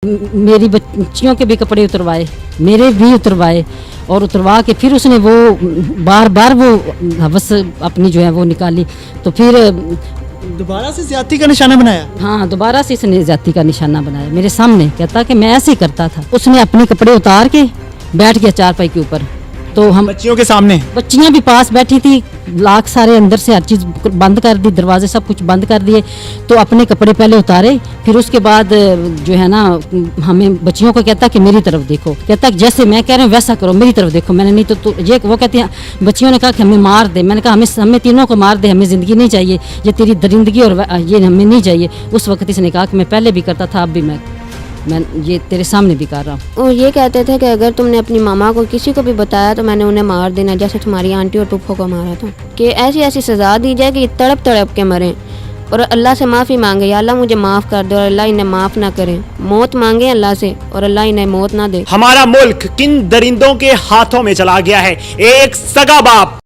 मेरी बच्चियों के भी कपड़े उतरवाए, मेरे भी उतरवाए और उतरवा के फिर उसने वो बार बार वो हवस अपनी जो है वो निकाली। तो फिर दोबारा से ज्यादती का निशाना बनाया। हाँ, दोबारा से इसने ज्यादती का निशाना बनाया मेरे सामने। कहता कि मैं ऐसे ही करता था। उसने अपने कपड़े उतार के बैठ गया चारपाई के ऊपर। तो हम बच्चियों के सामने, बच्चियां भी पास बैठी थी, लाख सारे अंदर से हर चीज़ बंद कर दी, दरवाजे सब कुछ बंद कर दिए। तो अपने कपड़े पहले उतारे, फिर उसके बाद जो है ना हमें बच्चियों को कहता कि मेरी तरफ देखो, कहता कि जैसे मैं कह रहा हूँ वैसा करो, मेरी तरफ देखो। मैंने नहीं तो ये वो कहती हैं, बच्चियों ने कहा कि हमें मार दे। मैंने कहा हमें तीनों को मार दे, हमें ज़िंदगी नहीं चाहिए, ये तेरी दरिंदगी और ये हमें नहीं चाहिए। उस वक्त इसने कहा कि मैं पहले भी करता था, अब भी मैं ये तेरे सामने भी कर रहा हूँ। और ये कहते थे कि अगर तुमने अपनी मामा को किसी को भी बताया तो मैंने उन्हें मार देना, जैसे तुम्हारी आंटी और टुप्पो को मारा था। कि ऐसी ऐसी सज़ा दी जाए कि तड़प तड़प के मरें और अल्लाह से माफ़ी मांगे, या अल्लाह मुझे माफ़ कर दे, और अल्लाह इन्हें माफ़ ना करे। मौत मांगे अल्लाह से और अल्लाह इन्हें मौत ना दे। हमारा मुल्क किन दरिंदों के हाथों में चला गया है। एक सगा बाप,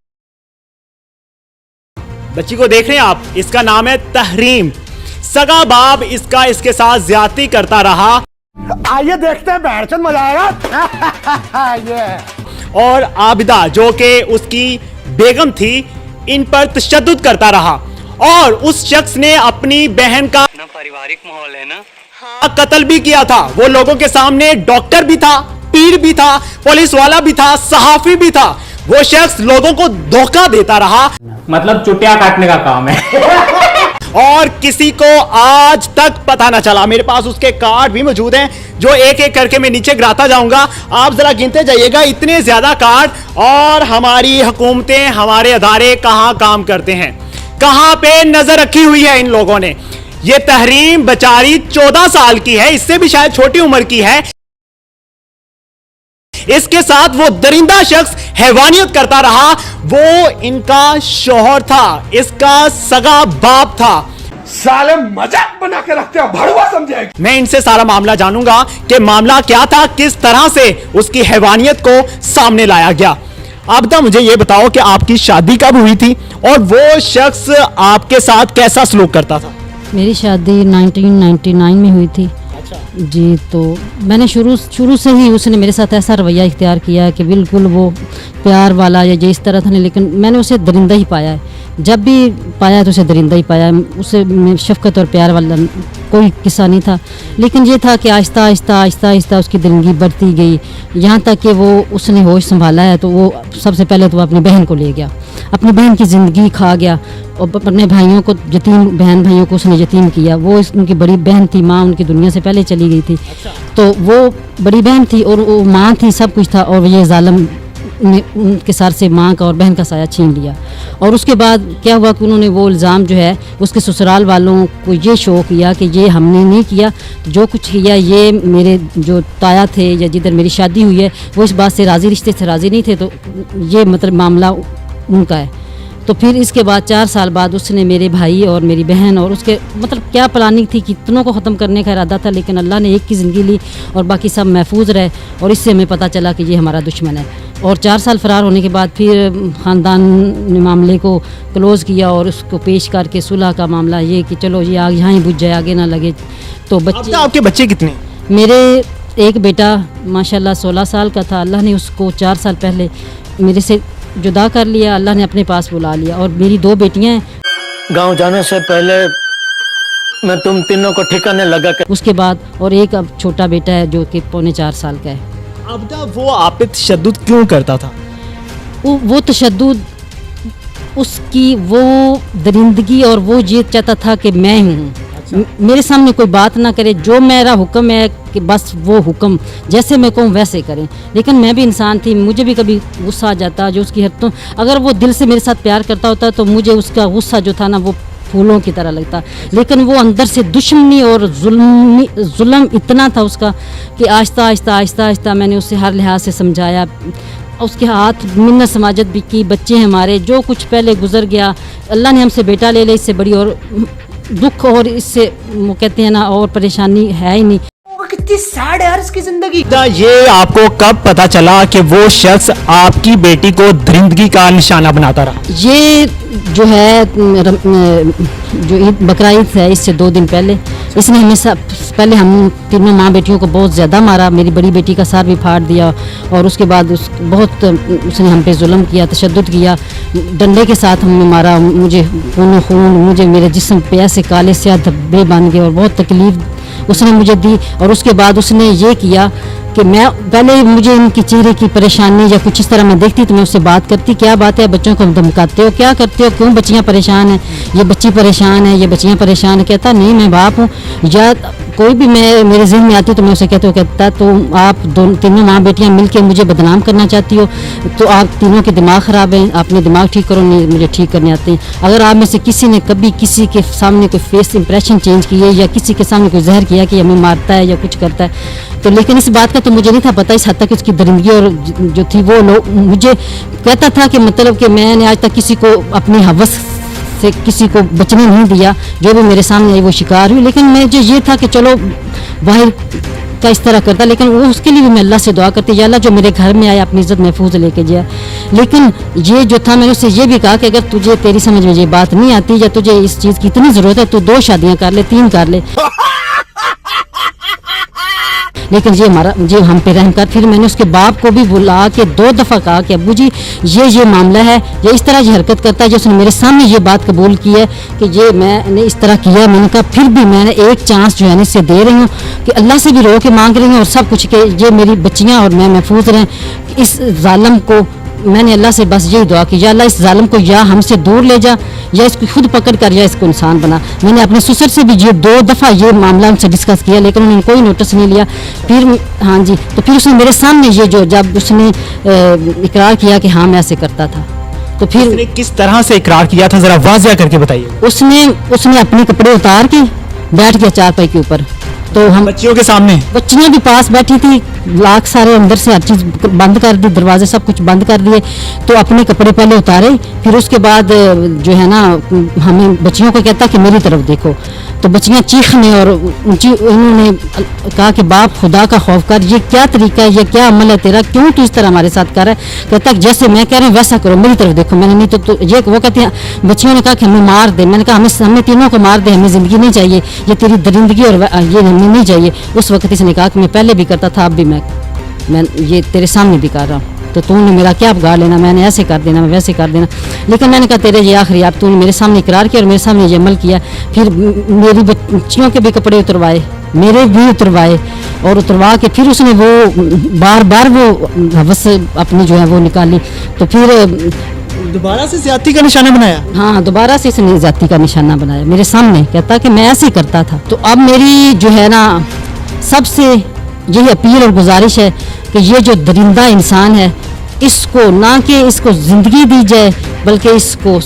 बच्ची को देख रहे हैं आप, इसका नाम है तहरीम। सगा बाप इसके साथ ज्यादती करता रहा। आइए देखते हैं, बैठचंद मजा आएगा। ये और आबिदा जो कि उसकी बेगम थी, इन पर तशद्दुद करता रहा। और उस शख्स ने अपनी बहन का ना पारिवारिक माहौल है ना, कत्ल भी किया था। वो लोगों के सामने डॉक्टर भी था, पीर भी था, पुलिस वाला भी था, सहाफी भी था। वो शख्स लोगों को धोखा देता रहा, मतलब चुटिया काटने का काम है। और किसी को आज तक पता ना चला। मेरे पास उसके कार्ड भी मौजूद हैं जो एक एक करके मैं नीचे गिराता जाऊंगा, आप जरा गिनते जाइएगा, इतने ज्यादा कार्ड। और हमारी हुकूमतें, हमारे अदारे कहां काम करते हैं, कहां पे नजर रखी हुई है इन लोगों ने। ये तहरीम बेचारी 14 साल की है, इससे भी शायद छोटी उम्र की है। इसके साथ वो दरिंदा शख्स हैवानियत करता रहा। वो इनका शौहर था, इसका सगा बाप था। साले मजाक बना के रखते हो, भड़वा समझे। मैं इनसे सारा मामला जानूंगा कि मामला क्या था, किस तरह से उसकी हैवानियत को सामने लाया गया। आप तो मुझे ये बताओ कि आपकी शादी कब हुई थी और वो शख्स आपके साथ कैसा सलूक करता था? मेरी शादी 1999 में हुई थी जी। तो मैंने शुरू से ही उसने मेरे साथ ऐसा रवैया इख्तियार किया है कि बिल्कुल वो प्यार वाला या जिस तरह था नहीं, लेकिन मैंने उसे दरिंदा ही पाया है। जब भी पाया तो उसे दरिंदा ही पाया है। उसे शफ़क़त और प्यार वाला कोई किस्सा नहीं था। लेकिन ये था कि आहिस्ता आहिस्ता उसकी दरिंदगी बढ़ती गई, यहाँ तक कि वो उसने होश संभाला है। तो वो सबसे पहले तो अपनी बहन को ले गया, अपनी बहन की ज़िंदगी खा गया और अपने भाइयों को, यतीम बहन भाइयों को उसने यतीम किया। वो उनकी बड़ी बहन थी, माँ उनकी दुनिया से पहले चली गई थी। तो वो बड़ी बहन थी और वो माँ थी, सब कुछ था। और ये जालिम ने उनके सर से माँ का और बहन का साया छीन लिया। और उसके बाद क्या हुआ कि उन्होंने वो इल्ज़ाम जो है उसके ससुराल वालों को ये शो किया कि ये हमने नहीं किया, जो कुछ किया ये मेरे जो ताया थे या जिधर मेरी शादी हुई है वो इस बात से राज़ी, रिश्ते से राज़ी नहीं थे। तो ये मतलब मामला उनका है। तो फिर इसके बाद 4 साल बाद उसने मेरे भाई और मेरी बहन और उसके मतलब क्या प्लानिंग थी, कितनों को ख़त्म करने का इरादा था, लेकिन अल्लाह ने एक की ज़िंदगी ली और बाकी सब महफूज रहे। और इससे हमें पता चला कि ये हमारा दुश्मन है। और 4 साल फरार होने के बाद फिर ख़ानदान ने मामले को क्लोज़ किया और उसको पेश करके सुलह का मामला ये कि चलो ये आग यहाँ ही बुझ जाए, आगे ना लगे। तो बच्चे, आपके बच्चे कितने? मेरे एक बेटा माशाल्लाह 16 साल का था। अल्लाह ने उसको 4 साल पहले मेरे से जुदा कर लिया, अल्लाह ने अपने पास बुला लिया। और मेरी 2 बेटियां हैं। गांव जाने से पहले मैं तुम तीनों को ठिकाने लगा कर उसके बाद और एक अब छोटा बेटा है जो कि पौने 4 साल का है। अब वो आप पे तशद्दुद क्यों करता था? वो तशद्दुद उसकी वो दरिंदगी और वो ये चाहता था कि मैं हूँ, मेरे सामने कोई बात ना करे, जो मेरा हुक्म है कि बस वो हुक्म जैसे मैं कहूँ वैसे करें। लेकिन मैं भी इंसान थी, मुझे भी कभी गुस्सा आ जाता जो उसकी हद। तो अगर वो दिल से मेरे साथ प्यार करता होता तो मुझे उसका गुस्सा जो था ना वो फूलों की तरह लगता, लेकिन वो अंदर से दुश्मनी और जुल्म इतना था उसका कि आहिस्ता आहिस्ता मैंने उसे हर लिहाज से समझाया। उसके हाथ मिन्नत समाजत भी की, बच्चे हमारे जो कुछ पहले गुजर गया, अल्लाह ने हमसे बेटा ले ले, इससे बड़ी और दुख और इससे वो कहते हैं ना और परेशानी है ही नहीं। कितनी सैड है यार इसकी जिंदगी। ये आपको कब पता चला कि वो शख्स आपकी बेटी को दरिंदगी का निशाना बनाता रहा? ये जो है जो ईद बकरा ईद है इससे 2 दिन पहले इसने हमें पहले हम तीनों माँ बेटियों को बहुत ज़्यादा मारा, मेरी बड़ी बेटी का सर भी फाड़ दिया, और उसके बाद उसने हम पे जुल्म किया, तशद्दुद किया, डंडे के साथ हमने मारा, मुझे खून मुझे मेरे जिस्म पे ऐसे काले स्याह धब्बे बन गए और बहुत तकलीफ़ उसने मुझे दी। और उसके बाद उसने ये किया कि मैं पहले मुझे इनकी चेहरे की परेशानी या कुछ इस तरह मैं देखती तो मैं उससे बात करती, क्या बात है, बच्चों को धमकाते हो, क्या करते हो, क्यों बच्चियाँ परेशान हैं, ये बच्ची परेशान है, ये बच्चियाँ परेशान है। कहता नहीं मैं बाप हूँ, या कोई भी मैं मेरे ज़हन में आती तो मैं उसे कहता तो आप तीनों माँ बेटियाँ मिलकर मुझे बदनाम करना चाहती हो, तो आप तीनों के दिमाग ख़राब हैं, अपने दिमाग ठीक करो, नहीं मुझे ठीक करने आते हैं। अगर आप में से किसी ने कभी किसी के सामने कोई फेस इंप्रेशन चेंज किए या किसी के सामने कोई जहर किया कि हमें मारता है या कुछ करता है, तो लेकिन इस बात का तो मुझे नहीं था पता, इस हद तक उसकी दरिंदगी और जो थी वो लोग मुझे कहता था कि मतलब कि मैंने आज तक किसी को अपनी हवस से किसी को बचने नहीं दिया, जो भी मेरे सामने आई वो शिकार हुई। लेकिन मुझे ये था कि चलो बाहर का इस तरह करता, लेकिन वो उसके लिए भी मैं अल्लाह से दुआ करती, या अल्लाह जो मेरे घर में आया अपनी इज्जत महफूज लेके जाए। लेकिन ये जो था मैंने उससे ये भी कहा कि अगर तुझे तेरी समझ में ये बात नहीं आती या तुझे इस चीज़ की इतनी ज़रूरत है तो 2 शादियाँ कर ले, 3 कर ले, लेकिन ये हम पे रहम कर। फिर मैंने उसके बाप को भी बुला के 2 दफ़ा कहा कि अब्बू जी ये मामला है, ये इस तरह ये हरकत करता है, जो उसने मेरे सामने ये बात कबूल की है कि ये मैंने इस तरह किया। मैंने कहा फिर भी मैंने एक चांस जो है इससे दे रही हूँ कि अल्लाह से भी रो के मांग रही हूँ और सब कुछ कि ये मेरी बच्चियाँ और मैं महफूज रहें। इस जालिम को मैंने अल्लाह से बस यही दुआ की, या अल्लाह इस जालिम को या हमसे दूर ले जा या इसको खुद पकड़ कर या इसको इंसान बना। मैंने अपने ससुर से भी ये 2 दफ़ा ये मामला उनसे डिस्कस किया, लेकिन उन्होंने कोई नोटिस नहीं लिया। फिर हाँ जी, तो फिर उसने मेरे सामने ये जो जब उसने इकरार किया कि हाँ मैं ऐसे करता था, तो फिर उसने किस तरह से इकरार किया था, जरा वाज़िया करके बताइए। उसने अपने कपड़े उतार के बैठ गया चारपाई के ऊपर, तो हम बच्चियों के सामने, बच्चियाँ भी पास बैठी थी, लाख सारे अंदर से हर चीज़ बंद कर दी, दरवाजे सब कुछ बंद कर दिए, तो अपने कपड़े पहले उतारे, फिर उसके बाद जो है ना हमें बच्चियों को कहता कि मेरी तरफ देखो, तो बच्चियाँ चीखने और उन्होंने कहा कि बाप खुदा का खौफ कर, ये क्या तरीका है, ये क्या अमल है तेरा, क्यों तू इस तरह हमारे साथ कर रहा है। कहता जैसे मैं कह रहा हूँ वैसा करो, मेरी तरफ देखो। मैंने नहीं तो ये वो कहते हैं, बच्चियों ने कहा कि हमें मार दे। मैंने कहा हमें तीनों को मार दे, हमें ज़िंदगी नहीं चाहिए, ये तेरी दरिंदगी और ये हमें नहीं चाहिए। उस वक्त इसने कहा कि मैं पहले भी करता था, अब भी मैं ये तेरे सामने भी कर रहा हूँ, तो तूने मेरा क्या बिगाड़ लेना, मैंने ऐसे कर देना, मैं वैसे कर देना। लेकिन मैंने कहा तेरे ये आखिरी, आप तूने मेरे सामने इकरार किया और मेरे सामने ये अमल किया। फिर मेरी बच्चियों के भी कपड़े उतरवाए, मेरे भी उतरवाए, और उतरवा के फिर उसने वो बार वो हवस अपनी जो है वो निकाली। तो फिर दोबारा से ज्यादती का निशाना बनाया। हाँ, दोबारा से इसने ज्यादती का निशाना बनाया मेरे सामने, कहता कि मैं ऐसे ही करता था। तो अब मेरी जो है ना सबसे यही अपील और गुजारिश है कि ये जो दरिंदा इंसान है, इसको ना कि इसको ज़िंदगी दी जाए, बल्कि इसको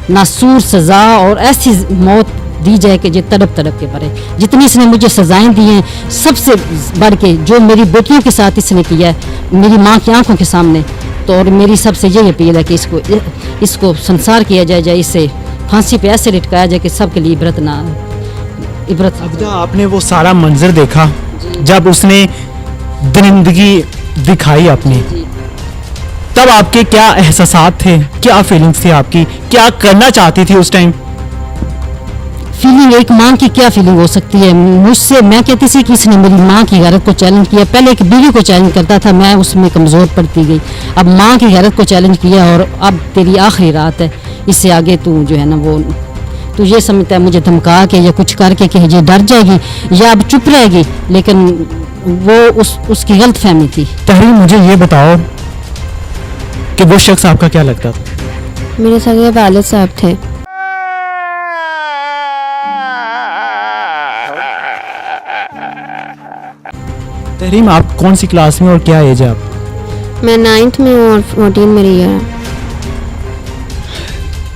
नासूर सज़ा और ऐसी मौत दी जाए कि ये तड़प के मरे। जितनी इसने मुझे सज़ाएं दी हैं, सबसे बढ़ के जो मेरी बेटियों के साथ इसने किया है मेरी माँ की आंखों के सामने, तो और मेरी सबसे यही अपील है कि इसको संसार किया जाए, इससे फांसी पे ऐसे लटकाया जाए कि सबके लिए इबरत। अब्दा, आपने वो सारा मंजर देखा जब उसने दरिंदगी दिखाई अपनी, तब आपके क्या एहसासात थे, क्या फीलिंग्स थी आपकी, क्या करना चाहती थी उस टाइम? फीलिंग एक माँ की क्या फीलिंग हो सकती है मुझसे, मैं कहती थी कि इसने मेरी माँ की गैरत को चैलेंज किया। पहले एक बीवी को चैलेंज करता था, मैं उसमें कमज़ोर पड़ती गई, अब माँ की गैरत को चैलेंज किया, और अब तेरी आखिरी रात है, इससे आगे तू जो है ना वो तू ये समझता है मुझे धमका के या कुछ करके कि ये डर जाएगी या अब चुप रहेगी, लेकिन वो उसकी गलत फहमी थी। तहरीर, मुझे ये बताओ कि वो शख्स आपका क्या लगता था? मेरे सगे वालिद साहब थे। तहरीम, आप कौन सी क्लास में और क्या एज है आप? मैं 9th में हूँ और 14 मेरी ईयर है।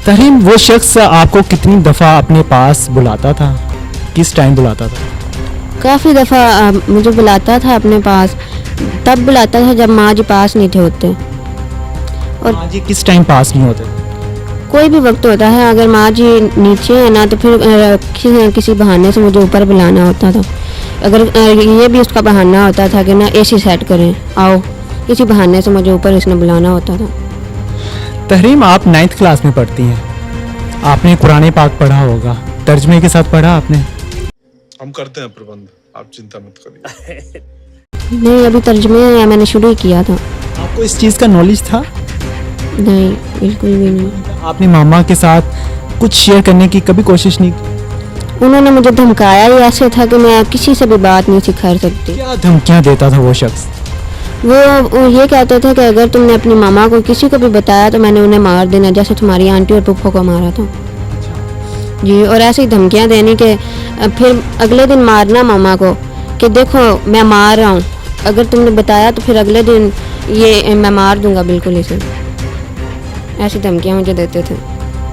तहरीम, वो शख्स आपको कितनी दफ़ा अपने पास बुलाता था, किस टाइम बुलाता था? काफ़ी दफ़ा मुझे बुलाता था अपने पास, तब बुलाता था जब माँ जी पास नहीं थे होते, और हाँ जी, किस टाइम पास नहीं होते? कोई भी वक्त होता है, अगर माँ जी नीचे है ना तो फिर किसी बहाने से मुझे ऊपर बुलाना होता था। अगर ये भी उसका बहाना होता था कि ना एसी सेट करें आओ, किसी बहाने से मुझे ऊपर इसने बुलाना होता था। तहरीम, आप 9th क्लास में पढ़ती हैं, आपने कुरान पाक पढ़ा होगा, तर्जमे के साथ पढ़ा आपने? हम करते हैं प्रबंध, आप चिंता मत करिए। नहीं, अभी तर्जमे या मैंने शुरू ही किया था। आपको इस चीज़ का नॉलेज था? नहीं, बिल्कुल भी नहीं। आपने मामा के साथ कुछ शेयर करने की कभी कोशिश नहीं की? उन्होंने मुझे धमकाया ही ऐसे था कि मैं किसी से भी बात नहीं सिखा सकती। क्या धमकियाँ देता था वो शख्स? वो ये कहते थे कि अगर तुमने अपनी मामा को किसी को भी बताया तो मैंने उन्हें मार देना, जैसे तुम्हारी आंटी और पुप्पो को मारा था जी। और ऐसे ही धमकियाँ देने के फिर अगले दिन मारना मामा को कि देखो मैं मार रहा हूँ, अगर तुमने बताया तो फिर अगले दिन ये मैं मार दूंगा बिल्कुल इसे। ऐसी धमकियाँ मुझे देते थे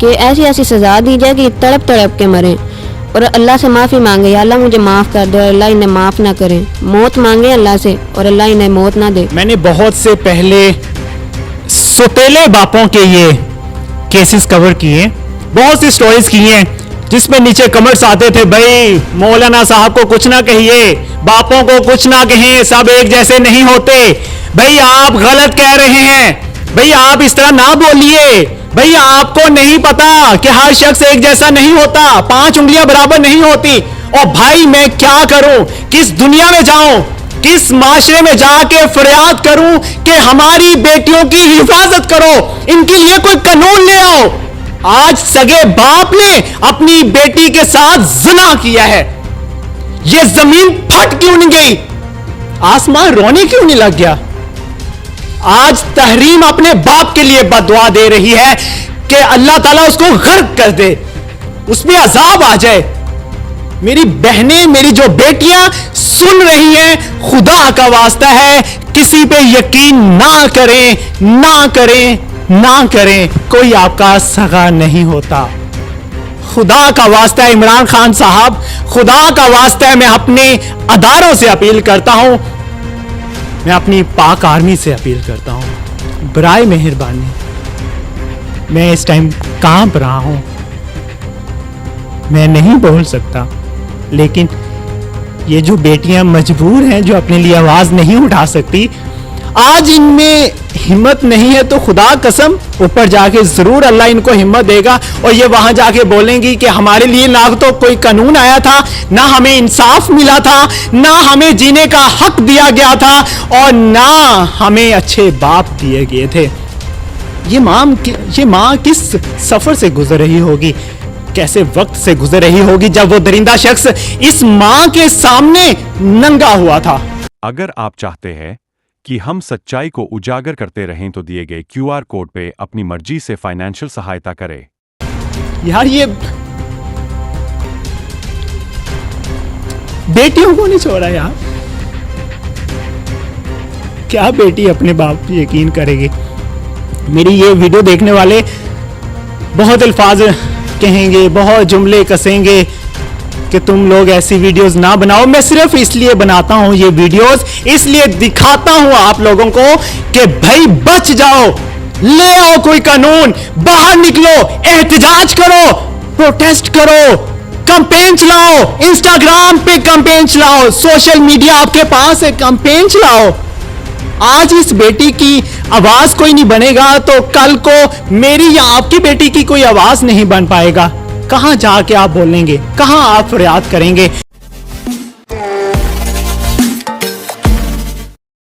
कि ऐसी ऐसी सज़ा दी जाए कि तड़प तड़प के मरें और अल्लाह से माफ़ी मांगे, या अल्लाह मुझे माफ़ कर दे और अल्लाह इन्हें माफ़ ना करे। मौत मांगे अल्लाह से और अल्लाह इन्हें मौत ना दे। मैंने बहुत से पहले सौतेले बापों के ये केसेस कवर किए, बहुत सी स्टोरीज की हैं जिसमें नीचे कमेंट्स आते थे, भाई मौलाना साहब को कुछ ना कहिए, बापों को कुछ ना कहें, सब एक जैसे नहीं होते, भाई आप गलत कह रहे हैं, भाई आप इस तरह ना बोलिए, भाई आपको नहीं पता कि हर शख्स एक जैसा नहीं होता, 5 उंगलियां बराबर नहीं होती। और भाई मैं क्या करूं, किस दुनिया में जाऊं, किस माशरे में जाके फरियाद करूं कि हमारी बेटियों की हिफाजत करो, इनके लिए कोई कानून ले आओ। आज सगे बाप ने अपनी बेटी के साथ ज़िना किया है, ये जमीन फट क्यों नहीं गई, आसमान रोने क्यों नहीं लग गया? आज तहरीम अपने बाप के लिए बददुआ दे रही है कि अल्लाह ताला उसको गर्क कर दे, उसमें अजाब आ जाए। मेरी बहनें, मेरी जो बेटियां सुन रही हैं, खुदा का वास्ता है किसी पे यकीन ना करें, ना करें, ना करें, कोई आपका सगा नहीं होता। खुदा का वास्ता है इमरान खान साहब, खुदा का वास्ता है, मैं अपने अदारों से अपील करता हूं, मैं अपनी पाक आर्मी से अपील करता हूं, बराए मेहरबानी, मैं इस टाइम कांप रहा हूं, मैं नहीं बोल सकता, लेकिन ये जो बेटियां मजबूर हैं, जो अपने लिए आवाज नहीं उठा सकती, आज इनमें हिम्मत नहीं है तो खुदा कसम ऊपर जाके जरूर अल्लाह इनको हिम्मत देगा और ये वहां जाके बोलेंगी कि हमारे लिए ना तो कोई कानून आया था, ना हमें इंसाफ मिला था, ना हमें जीने का हक दिया गया था और ना हमें अच्छे बाप दिए गए थे। ये माँ किस सफर से गुजर रही होगी, कैसे वक्त से गुजर रही होगी जब वो दरिंदा शख्स इस माँ के सामने नंगा हुआ था। अगर आप चाहते हैं कि हम सच्चाई को उजागर करते रहें तो दिए गए QR कोड पे अपनी मर्जी से फाइनेंशियल सहायता करें। यार ये बेटियों को नहीं छोड़ा यार, क्या बेटी अपने बाप पे यकीन करेगी? मेरी ये वीडियो देखने वाले बहुत अल्फाज कहेंगे, बहुत जुमले कसेंगे कि तुम लोग ऐसी वीडियोस ना बनाओ। मैं सिर्फ इसलिए बनाता हूं ये वीडियोस, इसलिए दिखाता हूं आप लोगों को कि भाई बच जाओ, ले आओ कोई कानून, बाहर निकलो, एहतजाज करो, प्रोटेस्ट करो, कैंपेन चलाओ, इंस्टाग्राम पे कैंपेन चलाओ, सोशल मीडिया आपके पास है, कैंपेन चलाओ। आज इस बेटी की आवाज कोई नहीं बनेगा तो कल को मेरी या आपकी बेटी की कोई आवाज नहीं बन पाएगा। कहां जाके आप बोलेंगे, कहां आप फरियाद करेंगे?